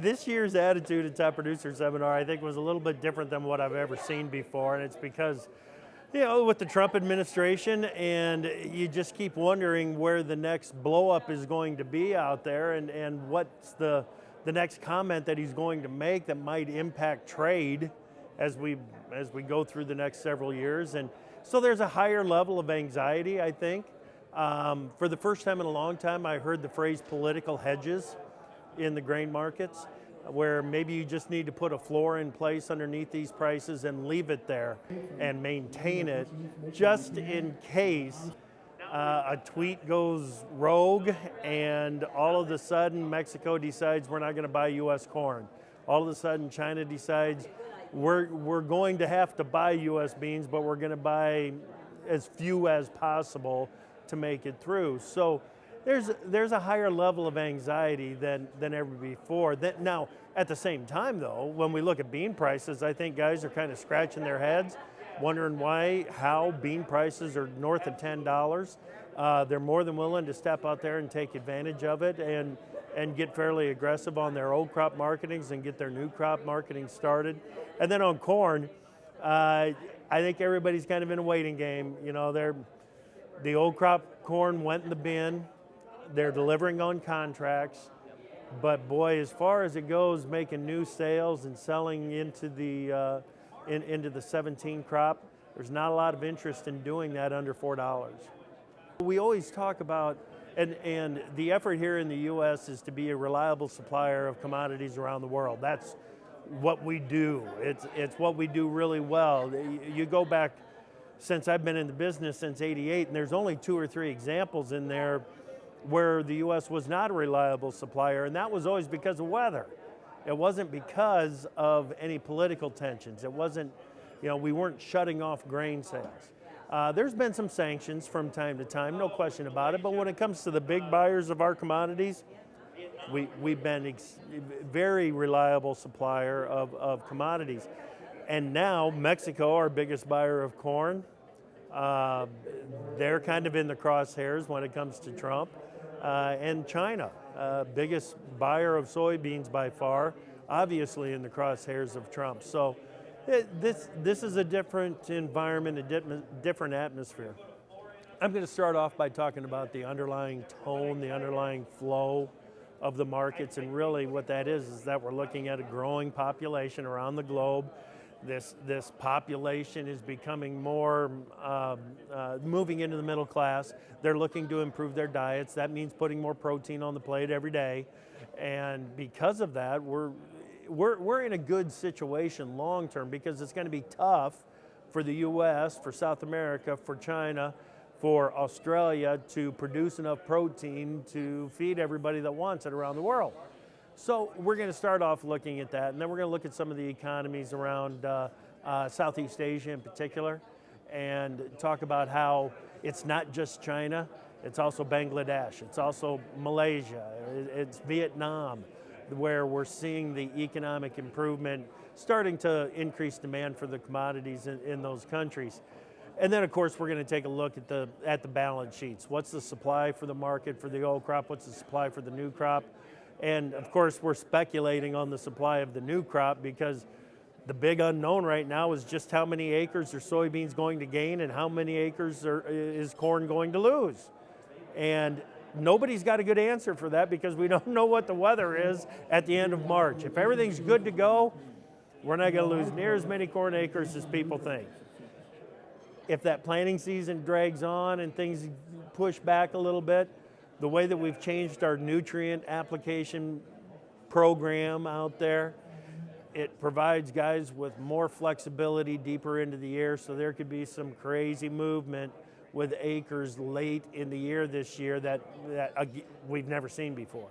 This year's Attitude at Top Producer Seminar, I think, was a little bit different than what I've ever seen before, and it's because, with the Trump administration, and you just keep wondering where the next blow up is going to be out there, and what's the next comment that he's going to make that might impact trade as we go through the next several years. And so there's a higher level of anxiety, I think. For the first time in a long time, I heard the phrase political hedges in the grain markets, where maybe you just need to put a floor in place underneath these prices and leave it there and maintain it just in case a tweet goes rogue and all of a sudden Mexico decides we're not going to buy U.S. corn. All of a sudden China decides we're going to have to buy U.S. beans, but we're going to buy as few as possible to make it through. So there's a higher level of anxiety than ever before. Now, at the same time, though, when we look at bean prices, I think guys are kind of scratching their heads, wondering how bean prices are north of $10. They're more than willing to step out there and take advantage of it and get fairly aggressive on their old crop marketings and get their new crop marketing started. And then on corn, I think everybody's kind of in a waiting game. The old crop corn went in the bin. They're delivering on contracts, but boy, as far as it goes, making new sales and selling into the 17 crop, there's not a lot of interest in doing that under $4. We always talk about, and the effort here in the U.S. is to be a reliable supplier of commodities around the world. That's what we do. It's what we do really well. You go back, since I've been in the business since '88, and there's only 2 or 3 examples in there where the U.S. was not a reliable supplier, and that was always because of weather. It wasn't because of any political tensions. It wasn't, we weren't shutting off grain sales. There's been some sanctions from time to time, no question about it, but when it comes to the big buyers of our commodities, we've been a very reliable supplier of commodities. And now Mexico, our biggest buyer of corn, they're kind of in the crosshairs when it comes to Trump. And China, biggest buyer of soybeans by far, obviously in the crosshairs of Trump. So this is a different environment, a different atmosphere. I'm going to start off by talking about the underlying tone, the underlying flow of the markets, and really what that is that we're looking at a growing population around the globe. This population is becoming more, moving into the middle class. They're looking to improve their diets. That means putting more protein on the plate every day. And because of that, we're in a good situation long term, because it's going to be tough for the U.S., for South America, for China, for Australia to produce enough protein to feed everybody that wants it around the world. So we're going to start off looking at that, and then we're going to look at some of the economies around Southeast Asia in particular, and talk about how it's not just China, it's also Bangladesh, it's also Malaysia, it's Vietnam, where we're seeing the economic improvement starting to increase demand for the commodities in those countries. And then, of course, we're going to take a look at the balance sheets. What's the supply for the market for the old crop? What's the supply for the new crop? And of course, we're speculating on the supply of the new crop, because the big unknown right now is just how many acres are soybeans going to gain and how many acres is corn going to lose. And nobody's got a good answer for that, because we don't know what the weather is at the end of March. If everything's good to go, we're not going to lose near as many corn acres as people think. If that planting season drags on and things push back a little bit, the way that we've changed our nutrient application program out there, it provides guys with more flexibility deeper into the year, so there could be some crazy movement with acres late in the year this year that we've never seen before.